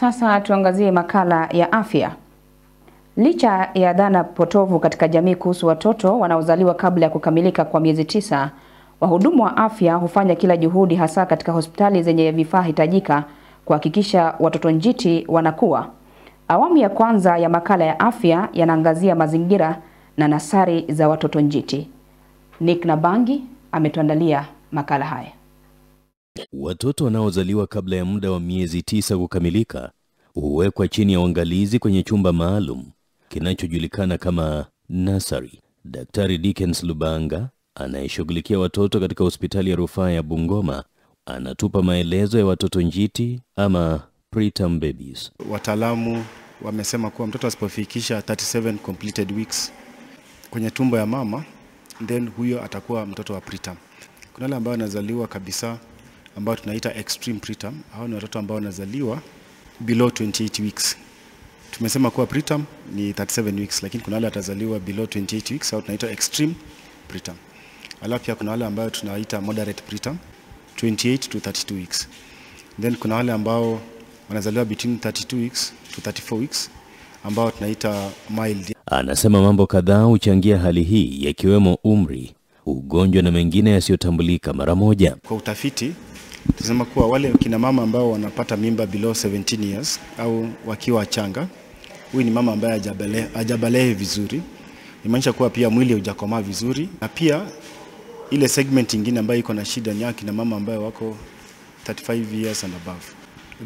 Sasa tuangazie makala ya afya. Licha ya dhana potovu katika jamii kuhusu watoto wanaozaliwa kabla ya kukamilika kwa miezi 9, wahudumu wa afya hufanya kila juhudi, hasa katika hospitali zenye vifaa hitajika, kuhakikisha watoto njiti wanakuwa. Awamu ya kwanza ya makala ya afya yanaangazia mazingira na nasari za watoto njiti. Nick Nabangi ametuandalia makala haya. Watoto wanaozaliwa kabla ya muda wa miezi 9 kukamilika huwekwa chini ya uangalizi kwenye chumba maalum kinachojulikana kama nursery. Daktari Dickens Lubanga, anayeshughulikia watoto katika hospitali ya rufaa ya Bungoma, anatupa maelezo ya watoto njiti ama preterm babies. Wataalamu wamesema kuwa mtoto asipofikisha 37 completed weeks kwenye tumbo ya mama, then huyo atakuwa mtoto wa preterm. Kuna wale ambao wanazaliwa kabisa ambao tunaita extreme preterm. Hao ni watoto ambao wanazaliwa below 28 weeks. Tumesema kuwa preterm ni 37 weeks, lakini kuna wale watazaliwa below 28 weeks au tunaita extreme preterm. Alafu pia kuna wale ambao tunaita moderate preterm, 28 to 32 weeks. Then kuna wale ambao wanazaliwa between 32 weeks to 34 weeks ambao tunaita mild. Anasema mambo kadhaa huchangia hali hii, yakiwemo umri, ugonjwa na mengine yasiyotambulika mara moja. Kwa utafiti tunasema kuwa wale kina mama ambao wanapata mimba below 17 years au wakiwa wachanga, huyu ni mama ambaye hajabalehe vizuri. Imaanisha kuwa pia mwili hujakomaa vizuri, na pia ile segment nyingine ambayo iko na shida ni kina mama ambao wako 35 years and above.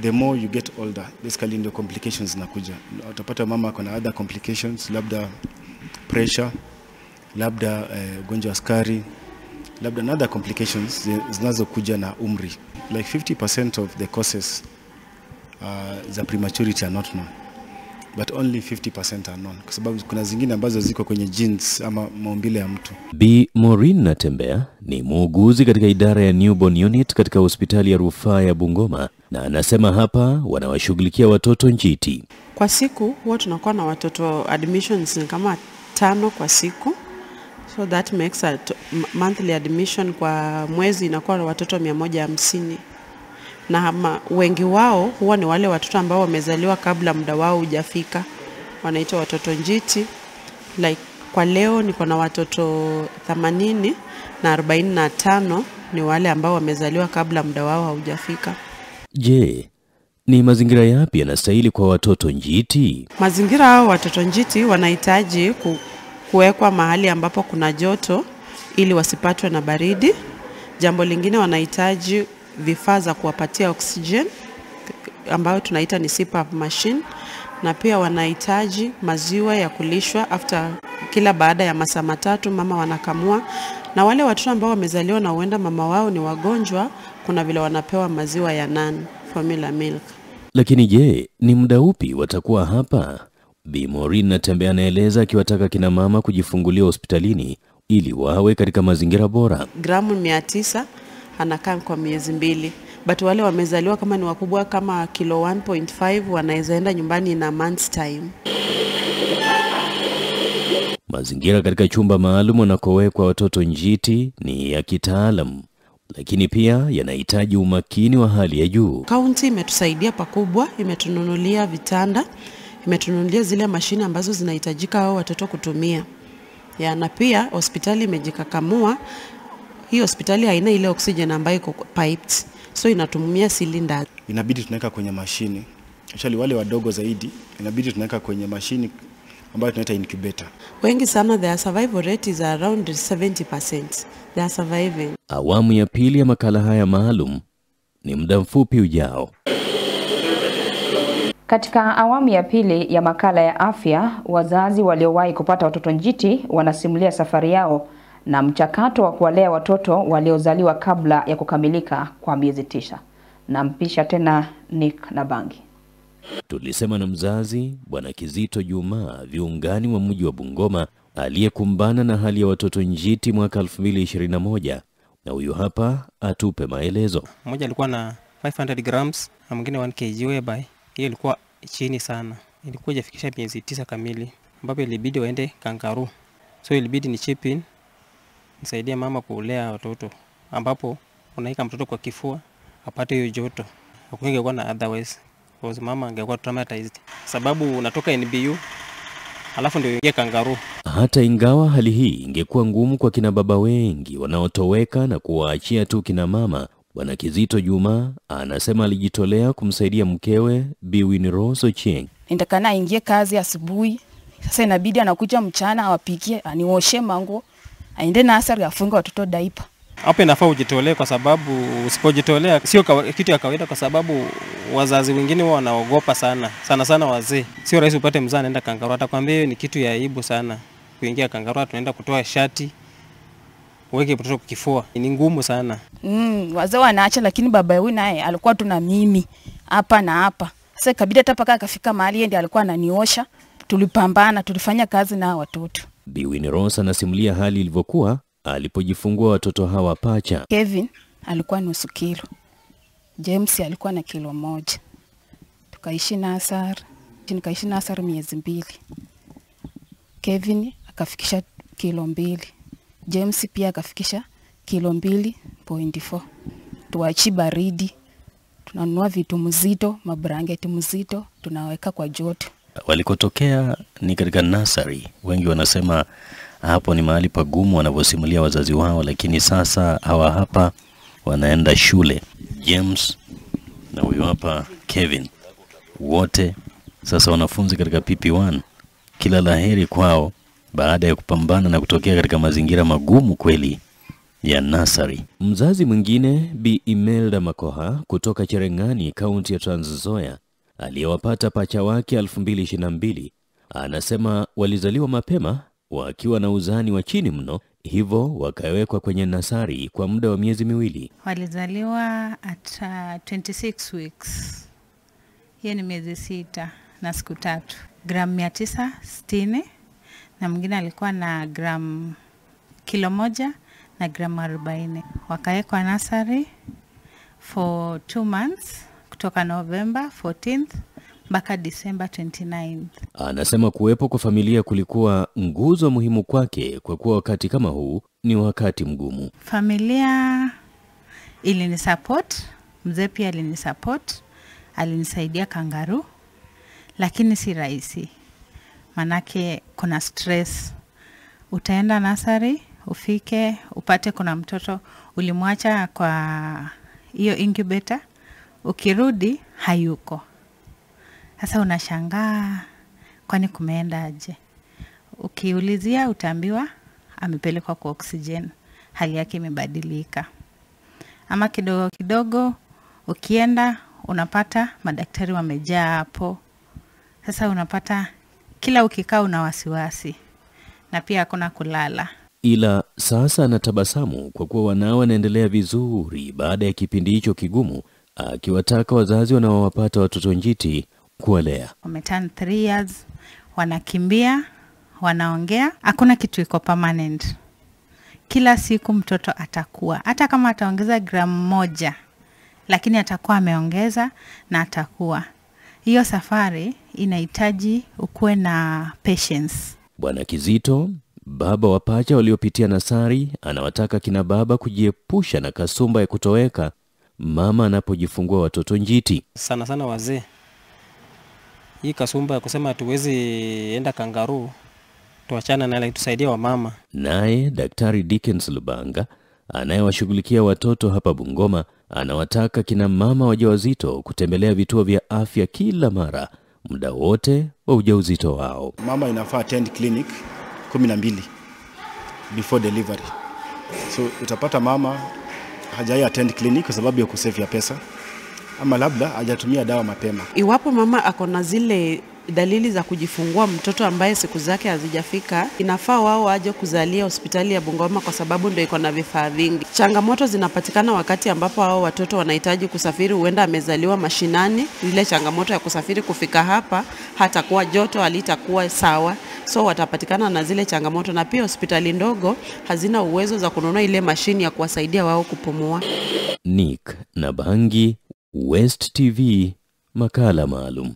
The more you get older, basically the complications zinakuja. Utapata mama kuna other complications, labda pressure, labda ugonjwa wa sukari, labda other complications zinazokuja na umri. Like 50% of the causes za prematurity are not known, but only 50% are known, kwa sababu kuna zingine ambazo ziko kwenye genes ama maumbile ya mtu. Bi Maureen Natembea ni muuguzi katika idara ya newborn unit katika hospitali ya rufaa ya Bungoma, na anasema hapa wanawashughulikia watoto njiti. Kwa siku huwa tunakuwa na watoto admissions ni kama 5 kwa siku. So that makes a monthly admission, kwa mwezi inakuwa watoto 150. Na wengi wao huwa ni wale watoto ambao wamezaliwa kabla muda wao hujafika, wanaitwa watoto njiti. Like kwa leo niko na watoto 80 na 45 ni wale ambao wamezaliwa kabla muda wao haujafika. Je, ni mazingira yapi yanastahili kwa watoto njiti? Mazingira hao watoto njiti wanahitaji kuwekwa mahali ambapo kuna joto ili wasipatwe na baridi. Jambo lingine, wanahitaji vifaa za kuwapatia oxygen ambayo tunaita ni CPAP machine, na pia wanahitaji maziwa ya kulishwa kila baada ya masaa 3 mama wanakamua. Na wale watoto ambao wamezaliwa na huenda mama wao ni wagonjwa, kuna vile wanapewa maziwa ya non formula milk. Lakini je, ni muda upi watakuwa hapa? Bi Maureen Natembea anaeleza akiwataka kina mama kujifungulia hospitalini ili wawe katika mazingira bora. Gramu 900 anakaa kwa miezi 2. But wale wamezaliwa kama ni wakubwa kama kilo 1.5 wanaweza enda nyumbani in a month's time. Mazingira katika chumba maalum wanakowekwa watoto njiti ni ya kitaalamu, lakini pia yanahitaji umakini wa hali ya juu. Kaunti imetusaidia pakubwa, imetununulia vitanda, imetununulia zile mashine ambazo zinahitajika hao watoto kutumia. Na pia hospitali imejikakamua. Hii hospitali haina ile oxygen ambayo iko piped, so inatumia cylinder. Inabidi tunaweka kwenye mashine. Actually wale wadogo zaidi inabidi tunaweka kwenye mashine ambayo tunaita incubator. Wengi sana their survival rate is around 70%. They are surviving. Awamu ya pili ya makala haya maalum ni muda mfupi ujao. Katika awamu ya pili ya makala ya afya, wazazi waliowahi kupata watoto njiti wanasimulia safari yao na mchakato wa kuwalea watoto waliozaliwa kabla ya kukamilika kwa miezi 9. Nampisha tena Nick Nabangi. Tulisema na mzazi Bwana Kizito Juma, viungani wa mji wa Bungoma, aliyekumbana na hali ya watoto njiti mwaka 2021, na huyu hapa atupe maelezo. Mmoja alikuwa na 500 grams na mwingine 1 kg, whereby hiyo ilikuwa chini sana. Ilikuwa hajafikisha miezi 9 kamili, ambapo ilibidi waende kangaroo. So ilibidi ni chip in nisaidia mama kulea watoto, ambapo unaika mtoto kwa kifua apate hiyo joto. Hakungekuwa na otherwise. Because mama angekuwa traumatized. Sababu unatoka NBU alafu ndio ingia kangaroo. Hata ingawa hali hii ingekuwa ngumu kwa kina baba wengi wanaotoweka na kuwaachia tu kina mama, Bwana Kizito Juma anasema alijitolea kumsaidia mkewe Bi Winrose Ochieng. Nitakana ingie kazi asubuhi. Sasa inabidi anakuja mchana awapikie, anioshe mango, aende nursery afunge watoto diaper. Hapo inafaa ujitolee kwa sababu usipojitolea sio kitu ya kawaida, kwa sababu wazazi wengine wao wanaogopa sana. Sana wazee. Sio rahisi upate mzaa anaenda kangaroo. Atakwambia ni kitu ya aibu sana kuingia kangaroo, tunaenda kutoa shati uweke mtoto kifua. Ni ngumu sana. Wazee wanaacha, lakini baba huyu naye alikuwa tuna mimi hapa na hapa. Sasa kabida hata paka akafika mahali yeye ndiye alikuwa ananiosha. Tulipambana, tulifanya kazi na watoto. Bi Winrose anasimulia hali ilivyokuwa alipojifungua watoto hawa pacha. Kevin alikuwa nusu kilo. James alikuwa na kilo 1. Tukaishi nasar miezi 2. Kevin akafikisha kilo 2. James pia akafikisha kilo 2.4. Tuachi baridi. Tunanunua vitu mzito, mabrangeti mzito, tunaweka kwa joto. Walikotokea ni katika nursery. Wengi wanasema hapo ni mahali pagumu wanavyosimulia wazazi wao, lakini sasa hawa hapa wanaenda shule. James na huyo hapa Kevin, wote sasa wanafunzi katika PP1. Kila laheri kwao baada ya kupambana na kutokea katika mazingira magumu kweli ya nursery. Mzazi mwingine Bi Imelda Makoha kutoka Cherengani, kaunti ya Trans Nzoia, aliyewapata pacha wake 2022, anasema walizaliwa mapema wakiwa na uzani wa chini mno, hivyo wakawekwa kwenye nasari kwa muda wa miezi 2. Walizaliwa at 26 weeks. Hiyo ni miezi 6 na siku 3. Gramu 960 na mwingine alikuwa na kilo 1 na gramu 40. Wakawekwa nasari for 2 months kutoka November 14th mpaka December 29th. Anasema kuwepo kwa familia kulikuwa nguzo muhimu kwake, kwa kuwa wakati kama huu ni wakati mgumu. Familia ilinisupport, mzee pia alinisupport, alinisaidia kangaroo, lakini si rahisi. Manake kuna stress. Utaenda nursery, ufike, upate kuna mtoto ulimwacha kwa hiyo incubator, ukirudi hayuko. Sasa unashangaa kwani kumeenda aje? Ukiulizia utaambiwa amepelekwa kwa oxygen, hali yake imebadilika. Ama kidogo ukienda unapata madaktari wamejaa hapo. Sasa unapata kila ukikaa una wasiwasi na pia hakuna kulala. Ila sasa anatabasamu kwa kuwa wanao wanaendelea vizuri baada ya kipindi hicho kigumu, akiwataka wazazi wanaowapata watoto njiti kuwalea. Wameturn 3 years, wanakimbia, wanaongea, hakuna kitu iko permanent. Kila siku mtoto atakuwa, hata kama ataongeza gramu 1, lakini atakuwa ameongeza na atakuwa. Hiyo safari inahitaji ukuwe na patience. Bwana Kizito, baba wa pacha waliopitia nasari, anawataka kina baba kujiepusha na kasumba ya kutoweka mama anapojifungua watoto njiti. Sana wazee. Hii kasumba ya kusema hatuwezi enda kangaroo, tuachana na ile, tusaidia wa mama. Naye Daktari Dickens Lubanga anayewashughulikia watoto hapa Bungoma anawataka kina mama wajawazito kutembelea vituo vya afya kila mara muda wote wa ujauzito wao. Mama inafaa attend clinic 12 before delivery. So utapata mama hajai attend clinic kwa sababu ya kusave ya pesa, ama labda hajatumia dawa mapema. Iwapo mama ako na zile dalili za kujifungua mtoto ambaye siku zake hazijafika, inafaa wao aje kuzalia hospitali ya Bungoma kwa sababu ndio iko na vifaa vingi. Changamoto zinapatikana wakati ambapo hao watoto wanahitaji kusafiri, huenda amezaliwa mashinani, ile changamoto ya kusafiri kufika hapa hatakuwa joto, halitakuwa sawa. So watapatikana na zile changamoto, na pia hospitali ndogo hazina uwezo za kununua ile mashini ya kuwasaidia wao kupumua. Nick Nabangi, West TV, makala maalum.